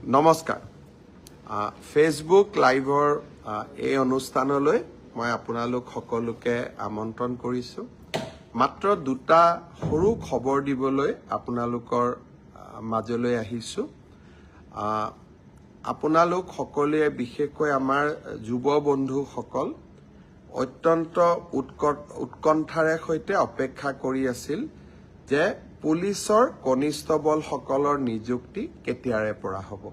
নমস্কাৰ ফেচবুক লাইভৰ এই অনুষ্ঠানলৈ মই আপোনালোক সকলোকে আমন্ত্ৰণ কৰিছোঁ মাত্ৰ দুটা সৰু খবৰ দিবলৈ আপোনালোকৰ মাজলৈ আহিছোঁ আপোনালোক সকলোৱে বিশেষকৈ আমাৰ যুৱ বন্ধুসকল অত্যন্ত উৎকণ্ঠাৰে সৈতে অপেক্ষা কৰি আছিল যে পুলিচৰ কনিষ্টবলসকলৰ নিযুক্তি কেতিয়াৰে পৰা হ'ব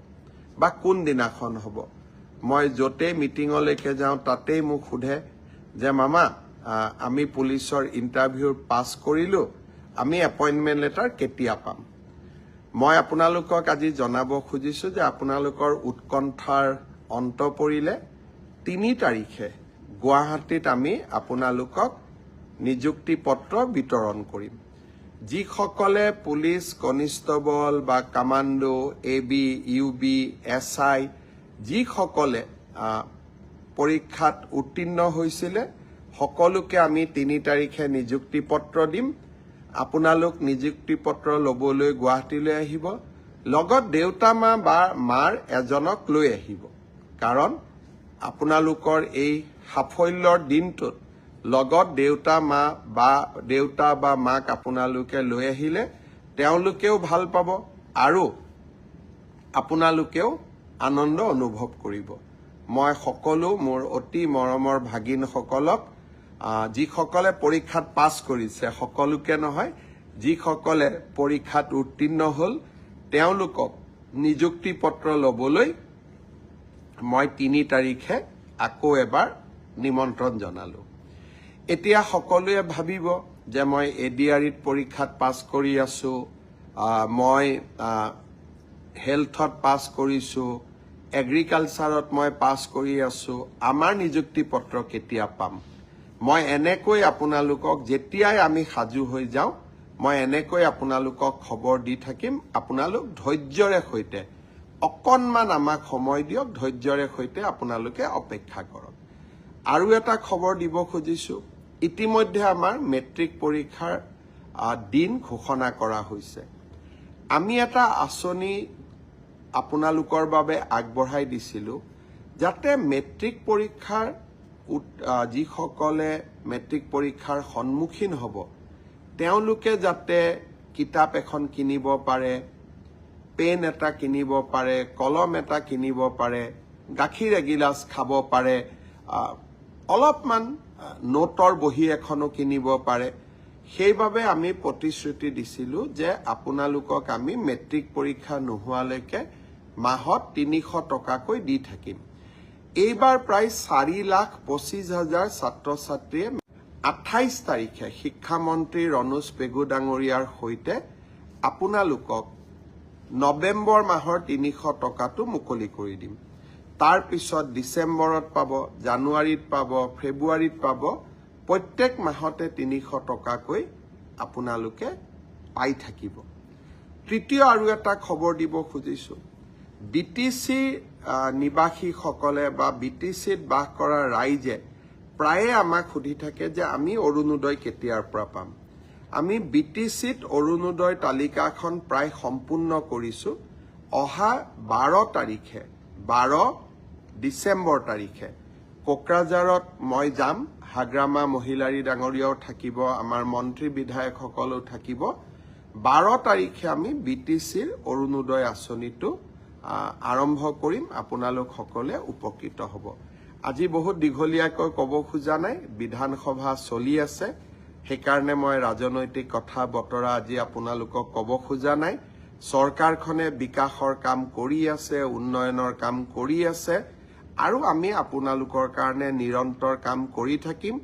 বা কোন দিনাখন হ'ব মই যতে মিটিঙলৈকে যাওঁ তাতেই মোক সোধে যে মামা আমি পুলিচৰ ইন্টাৰভিউ পাছ কৰিলো আমি এপইন্টমেন্ট লেটাৰ কেতিয়া পাম মই আপোনালোকক আজি জনাব খুজিছো যে আপোনালোকৰ উৎকণ্ঠাৰ অন্ত পৰিলে 3 তাৰিখে গুৱাহাটীত আমি আপোনালোকক নিযুক্তি পত্ৰ বিতৰণ কৰিম যিসকলে পুলিচ কনিষ্টবল বা কমান্ডো এবি ইউবি এসআই যিসকলে পৰীক্ষাত উত্তীৰ্ণ হৈছিলে সকলোকে আমি 3 তাৰিখে নিযুক্তি পত্ৰ দিম আপোনালোক নিযুক্তি পত্ৰ লবলৈ গুৱাহাটীলৈ আহিব লগত দেউতা মা বা মাৰ এজনক লৈ আহিব কাৰণ আপোনালোকৰ এই সাফল্যৰ দিনটোত লগত দেউতা বা মাক আপোনালোকে লৈ আহিলে তেওঁলোকেও ভাল পাব আৰু আপোনালোকেও আনন্দ অনুভৱ কৰিব মই সকলো মোৰ অতি মৰমৰ ভাগিনসকলক যিসকলে পৰীক্ষাত পাছ কৰিছে সকলোকে নহয় যিসকলে পৰীক্ষাত উত্তীৰ্ণ হ'ল তেওঁলোকক নিযুক্তি পত্ৰ লবলৈ মই 3 তাৰিখে আকৌ এবাৰ নিমন্ত্ৰণ জনালো এতিয়া সকলোৱে ভাবিব যে মই এডিআৰিত পৰীক্ষাত পাছ কৰি আছো মই হেলথত পাছ কৰিছো এগ্ৰিকালচাৰত মই পাছ কৰি আছো আমাৰ নিযুক্তি পত্ৰ কেতিয়া পাম মই এনেকৈ আপোনালোকক যেতিয়াই আমি সাজু হৈ যাওঁ মই এনেকৈ আপোনালোকক খবৰ দি থাকিম আপোনালোক ধৈৰ্যৰে সৈতে অকণমান আমাক সময় দিয়ক ধৈৰ্যৰে সৈতে আপোনালোকে অপেক্ষা কৰক আৰু এটা খবৰ দিব খুজিছো ইতিমধ্যে আমাৰ মেট্ৰিক পৰীক্ষাৰ দিন ঘোষণা কৰা হৈছে আমি এটা আঁচনি আপোনালোকৰ বাবে আগবঢ়াই দিছিলো যাতে মেট্ৰিক পৰীক্ষাৰ যিসকলে মেট্ৰিক পৰীক্ষাৰ সন্মুখীন হ'ব তেওঁলোকে যাতে কিতাপ এখন কিনিব পাৰে পেন এটা কিনিব পাৰে কলম এটা কিনিব পাৰে গাখীৰ এগিলাচ খাব পাৰে অলপমান নোটৰ বহি এখনো কিনিব পাৰে সেইবাবে আমি প্ৰতিশ্ৰুতি দিছিলো যে আপোনালোকক আমি মেট্ৰিক পৰীক্ষা নোহোৱালৈকে মাহত 300 টকাকৈ দি থাকিম এইবাৰ প্ৰায় 4,25,000 ছাত্ৰ ছাত্ৰীয়ে 28 তাৰিখে শিক্ষামন্ত্ৰী ৰণোজ পেগু ডাঙৰীয়াৰ সৈতে আপোনালোকক নৱেম্বৰ মাহৰ 300 টকাটো মুকলি কৰি দিম তাৰ পিছত ডিসেম্বৰত পাব জানুৱাৰীত পাব ফেব্ৰুৱাৰীত পাব প্ৰত্যেক মাহতে 300 টকাকৈ আপোনালোকে পাই থাকিব তৃতীয় আৰু এটা খবৰ দিব খুজিছো বিটিসি নিবাসীসকলে বা বিটিসিত বাস কৰা ৰাইজে প্ৰায়ে আমাক সুধি থাকে যে আমি অৰুণোদয় কেতিয়াৰ পৰা পাম আমি বিটিসিত অৰুণোদয় তালিকাখন প্ৰায় সম্পূৰ্ণ কৰিছো অহা 12 তাৰিখে 12 ডিসেম্বৰ তাৰিখে কোকৰাঝাৰত মই যাম হাগ্ৰামা মহিলাৰী ডাঙৰীয়াও থাকিব আমাৰ মন্ত্ৰী বিধায়কসকলো থাকিব 12 তাৰিখে আমি বিটিসিৰ অৰুণোদয় আঁচনিটো আৰম্ভ কৰিম আপোনালোক সকলে উপকৃত হ'ব আজি বহুত দীঘলীয়াকৈ ক'ব খোজা নাই বিধানসভা চলি আছে সেইকাৰণে মই ৰাজনৈতিক কথা বতৰা আজি আপোনালোকক ক'ব খোজা নাই চৰকাৰখনে বিকাশৰ কাম কৰি আছে উন্নয়নৰ কাম কৰি আছে আৰু আমি আপোনালোকৰ কাৰণে নিৰন্তৰ কাম কৰি থাকিম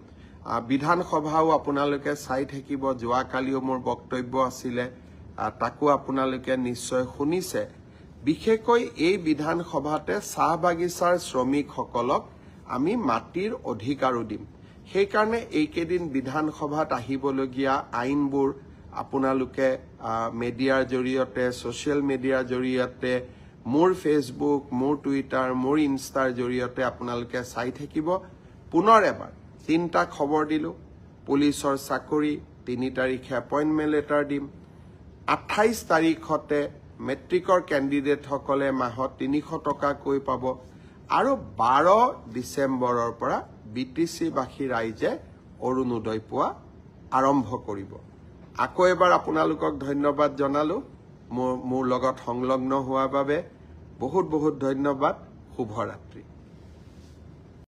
বিধানসভাও আপোনালোকে চাই থাকিব যোৱাকালিও মোৰ বক্তব্য আছিলে তাকো আপোনালোকে নিশ্চয় শুনিছে বিশেষকৈ এই বিধানসভাতে চাহ বাগিচাৰ শ্ৰমিকসকলক আমি মাটিৰ অধিকাৰো দিম সেইকাৰণে এইকেইদিন বিধানসভাত আহিবলগীয়া আইনবোৰ আপোনালোকে মিডিয়াৰ জৰিয়তে সোশ্যাল মিডিয়াৰ জৰিয়তে মোৰ ফেসবুক মোৰ টুইটাৰ মোৰ ইনষ্টাৰ জৰিয়তে আপোনালোকে চাই থাকিব পুনৰ এবাৰ 3টা খবৰ দিলো পুলিচৰ চাকৰি 3 তাৰিখে এপইন্টমেন্ট লেটাৰ দিম 28 তাৰিখতে মেট্ৰিকৰ কেণ্ডিডেটসকলে মাহত 300 টকাকৈ পাব আৰু 12 ডিচেম্বৰৰ পৰা BTC-বাসী ৰাইজে অৰুণোদয় পোৱা আৰম্ভ কৰিব। আকৌ এবাৰ আপোনালোকক ধন্যবাদ জনালো মোৰ লগত সংলগ্ন হোৱাৰ বাবে। বহুত বহুত ধন্যবাদ। শুভৰাত্ৰি।